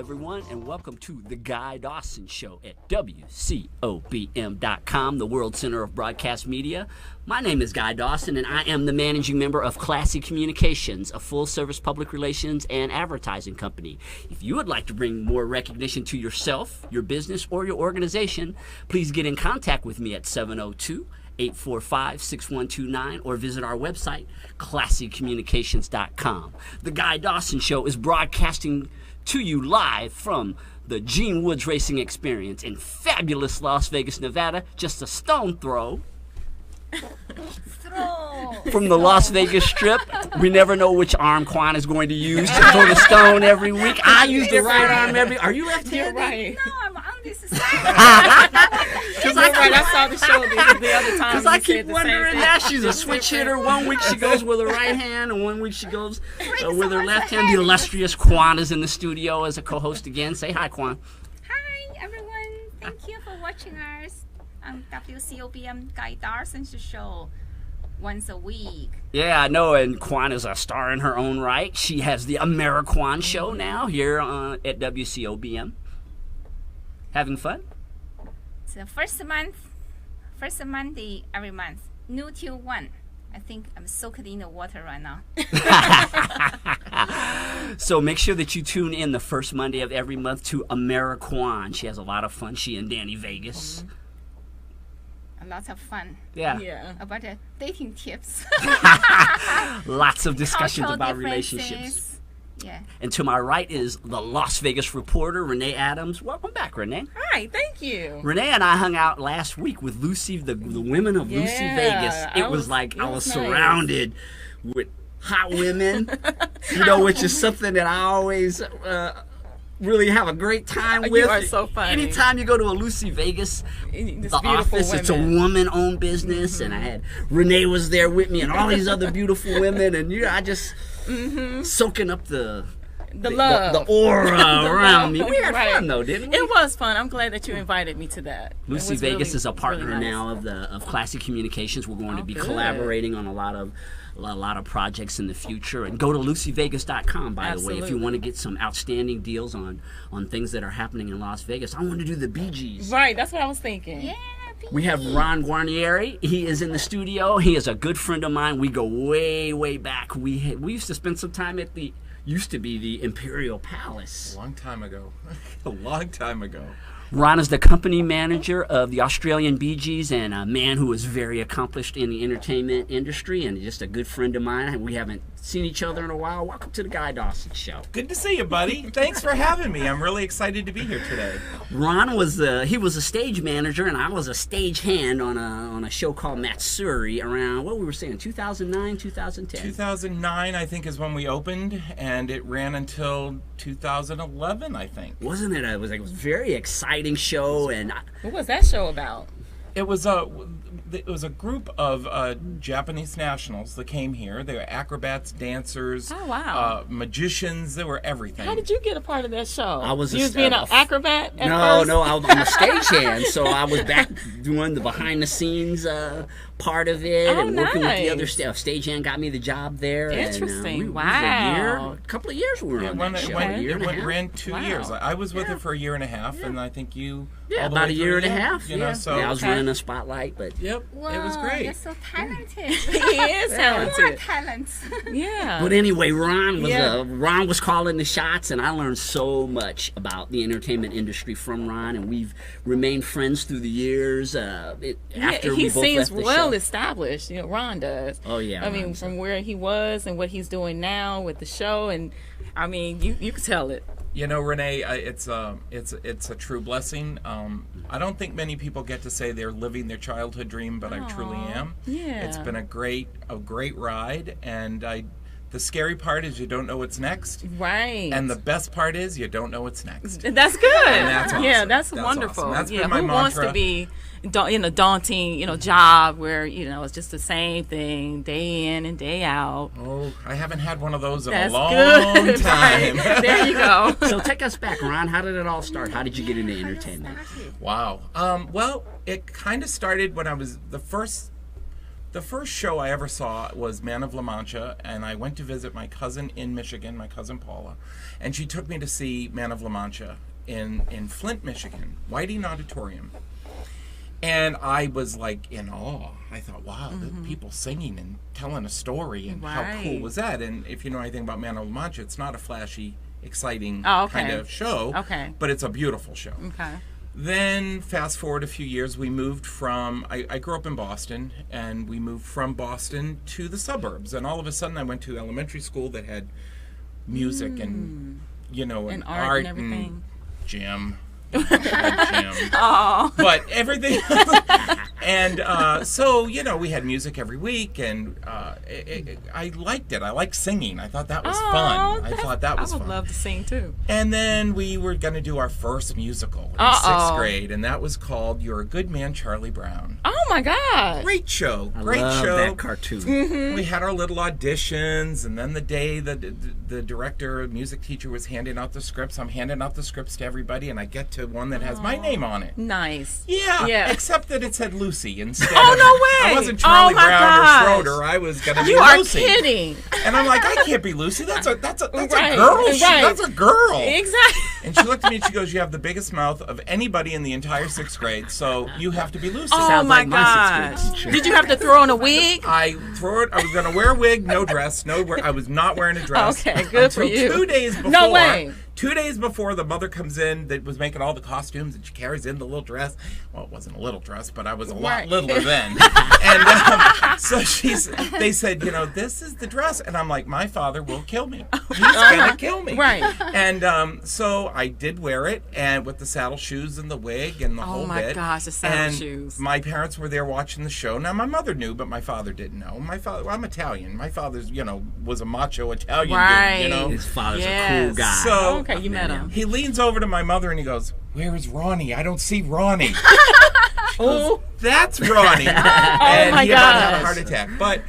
everyone, and welcome to The Guy Dawson Show at WCOBM.com, the World Center of Broadcast Media. My name is Guy Dawson, and I am the managing member of Classy Communications, a full-service public relations and advertising company. If you would like to bring more recognition to yourself, your business, or your organization, please get in contact with me at 702-845-6129 or visit our website, classycommunications.com. The Guy Dawson Show is broadcasting to you live from the Gene Woods Racing Experience in fabulous Las Vegas, Nevada, just a stone throw from the Las Vegas Strip. We never know which arm Quan is going to use to throw the stone every week. I use the right arm every. Are you left-handed? Right. No, I'm on this side. Because I saw the show the other time. Because I keep wondering that. She's a switch hitter. One week she goes with her right hand, and one week she goes with her left hand. The illustrious Quan is in the studio as a co-host again. Say hi, Quan. Hi, everyone. Thank you for watching us on WCOBM Guy Darson's show once a week. Yeah, I know, and Quan is a star in her own right. She has the AmeriQuan show now here at WCOBM. Having fun? So first Monday every month, new till 1. I think I'm soaked in the water right now. So make sure that you tune in the first Monday of every month to AmeriQuan. She has a lot of fun. She and Danny Vegas. A lot of fun. Yeah. About dating tips. Lots of discussions Cultural about relationships. differences. Yeah. And to my right is the Las Vegas reporter, Renee Adams. Welcome back, Renee. Hi, thank you. Renee and I hung out last week with Lucy, the women of Lucy Vegas. I was nice. surrounded with hot women, which is something that I always really have a great time with. You are so funny. Anytime you go to a Lucy Vegas, This the office, it's a woman-owned business, and I had Renee was there with me and all these other beautiful women, and I just soaking up the love, the aura around me. We had fun though, didn't we? It was fun. I'm glad that you invited me to that. Lucy Vegas is a partner really nice. now of Classy Communications. We're going to be collaborating on a lot of projects in the future. And go to LucyVegas.com, by the way, if you want to get some outstanding deals on things that are happening in Las Vegas. I want to do the Bee Gees. Right, that's what I was thinking. Yeah. We have Ron Guarnieri. He is in the studio. He is a good friend of mine. We go way, way back. We used to spend some time at the Imperial Palace. A long time ago. A long time ago. Ron is the company manager of the Australian Bee Gees and a man who is very accomplished in the entertainment industry and just a good friend of mine. We haven't seen each other in a while. Welcome to the Guy Dawson Show. Good to see you, buddy. Thanks for having me. I'm really excited to be here today. Ron was a stage manager and I was a stage hand on a show called Matsuri around, what we were saying, 2009, 2010? 2009, I think, is when we opened, and it ran until 2011, I think. Wasn't it? It was a very exciting show. And What was that show about? It was a group of Japanese nationals that came here. They were acrobats, dancers, Oh, wow. magicians. They were everything. How did you get a part of that show? I was you was being an acrobat at first? No, I'm a stagehand, so I was back doing the behind-the-scenes part of it and working with the other staff. Stagehand got me the job there. Interesting. And, Wow. a couple of years we were on that show. It ran 2 Wow. years. I was with it for a year and a half, and I think you... Yeah, all the about way a year through, and a half. You know, so I was running a spotlight, but Yep, Wow, it was great. You're so talented. He is More talented. talent. Yeah. But anyway, Ron was calling the shots, and I learned so much about the entertainment industry from Ron, and we've remained friends through the years. After he we both seems left the well show. established. Ron does. Oh yeah. I mean, Ron's from where he was and what he's doing now with the show, and I mean, you could tell it. You know, Renee, it's a true blessing. I don't think many people get to say they're living their childhood dream, but I truly am. Yeah. It's been a great ride, and the scary part is you don't know what's next. Right. And the best part is you don't know what's next. That's good. And that's awesome. Yeah, that's That's wonderful. awesome. That's yeah, been my who wants mantra. to be in a daunting, job where it's just the same thing day in and day out. Oh, I haven't had one of those in That's a long good. time. Right. There you go. So take us back, Ron. How did it all start? How did you get into entertainment? Wow. Well, it kind of started when I was the first The first show I ever saw was Man of La Mancha, and I went to visit my cousin in Michigan, my cousin Paula, and she took me to see Man of La Mancha in Flint, Michigan, Whiting Auditorium. And I was like in awe. I thought, wow, the people singing and telling a story, and how cool was that? And if you know anything about Man of La Mancha, it's not a flashy, exciting kind of show, but it's a beautiful show. Then fast forward a few years, we moved from, I grew up in Boston, and we moved from Boston to the suburbs. And all of a sudden I went to elementary school that had music and, you know, and art and everything. Gym. But everything. And so, you know, we had music every week, and I liked it. I liked singing. I thought that was fun. I thought that was fun. I would love to sing too. And then we were going to do our first musical in 6th grade, and that was called You're a Good Man, Charlie Brown. Oh my God. Great show. I love that cartoon. We had our little auditions, and then the day the director, music teacher was handing out the scripts, I'm handing out the scripts to everybody, and I get to one that has my name on it. Nice. Yeah. Except that it said Lucy instead. Oh, no way. I wasn't Charlie Brown or Schroeder. I was going to be Lucy. You are kidding. And I'm like, I can't be Lucy. That's a girl. Right. That's a girl. Exactly. And she looked at me and she goes, you have the biggest mouth of anybody in the entire 6th grade, so you have to be Lucy. Oh, Sounds my like my gosh. 6th grade teacher. Did you have to throw on a wig? I was going to wear a wig, no dress. I was not wearing a dress. Okay, good for you. 2 days before. No way. 2 days before, the mother comes in that was making all the costumes, and she carries in the little dress. Well, it wasn't a little dress, but I was a lot littler then. And so they said, you know, this is the dress. And I'm like, my father will kill me. He's going to kill me. Right. And so I did wear it, and with the saddle shoes and the wig and the whole bit. Oh, my gosh, the saddle shoes. My parents were there watching the show. Now, my mother knew, but my father didn't know. Well, I'm Italian. My father's, you know, was a macho Italian dude, you know. His father's a cool guy. So, okay, you met him. He leans over to my mother and he goes, where is Ronnie? I don't see Ronnie. Oh, that's Ronnie. And my he about to have a gosh. heart attack. But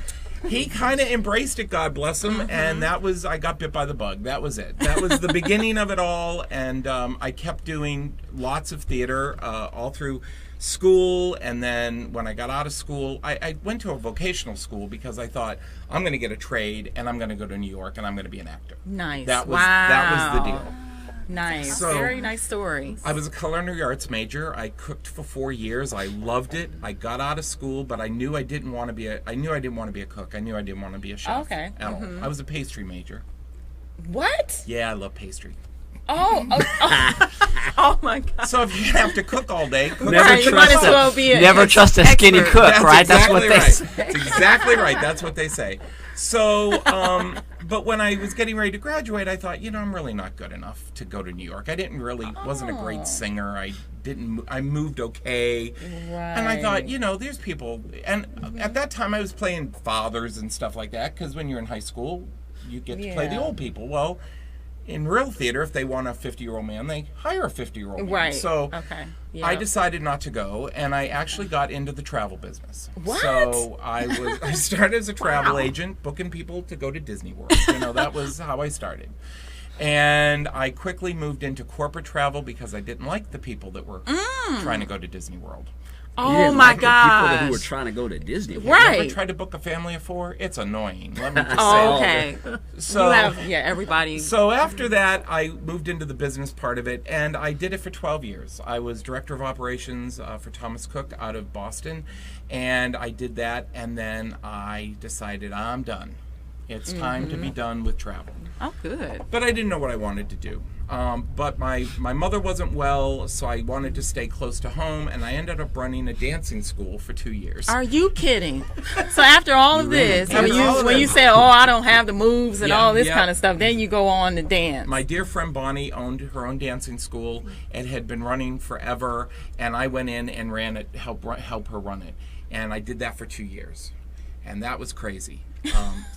he kind of embraced it, God bless him, and that was, I got bit by the bug. That was it. That was the beginning of it all, and I kept doing lots of theater all through school, and then when I got out of school, I went to a vocational school because I thought, I'm going to get a trade, and I'm going to go to New York, and I'm going to be an actor. Nice. That was the deal. Nice. So, very nice story. I was a culinary arts major. I cooked for 4 years. I loved it. I got out of school, but I knew I didn't want to be a cook. I knew I didn't want to be a chef. Okay. At all. I was a pastry major. What? Yeah, I love pastry. Oh my God. So if you have to cook all day, cook you might as well be never trust a skinny expert. cook, right? That's what they say. That's exactly right. That's what they say. So, but when I was getting ready to graduate, I thought, you know, I'm really not good enough to go to New York. I wasn't a great singer. I moved okay. Right. And I thought, you know, there's people, and at that time I was playing fathers and stuff like that, because when you're in high school, you get to play the old people. Well, in real theater, if they want a 50-year-old man, they hire a 50-year-old man. Right. So I Yep. decided not to go, and I actually got into the travel business. What? So I started as a travel agent, booking people to go to Disney World. You know, that was how I started. And I quickly moved into corporate travel because I didn't like the people that were trying to go to Disney World. Oh my People gosh. who were trying to go to Disney. You Right. ever tried to book a family of 4? It's annoying. Let me just say. Oh, okay. So, you have, everybody. So after that, I moved into the business part of it, and I did it for 12 years. I was director of operations for Thomas Cook out of Boston, and I did that, and then I decided I'm done. It's time to be done with travel. Oh, good. But I didn't know what I wanted to do. But my mother wasn't well, so I wanted to stay close to home, and I ended up running a dancing school for 2 years. Are you kidding? So after all of this, when you say, "Oh, I don't have the moves and all this kind of stuff," then you go on to dance. My dear friend Bonnie owned her own dancing school. It had been running forever, and I went in and ran it, help her run it, and I did that for 2 years, and that was crazy.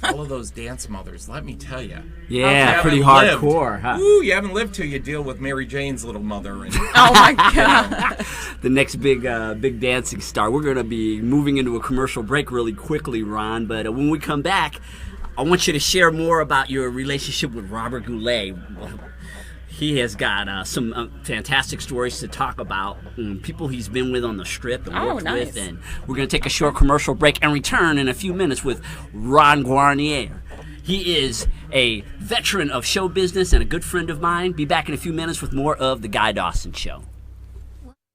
All of those dance mothers, let me tell you. Yeah, pretty hardcore, huh? Ooh, you haven't lived till you deal with Mary Jane's little mother. And, oh my God. The next big dancing star. We're going to be moving into a commercial break really quickly, Ron. But when we come back, I want you to share more about your relationship with Robert Goulet. He has got some fantastic stories to talk about, people he's been with on the Strip and worked with. And we're going to take a short commercial break and return in a few minutes with Ron Guarnier. He is a veteran of show business and a good friend of mine. Be back in a few minutes with more of The Guy Dawson Show.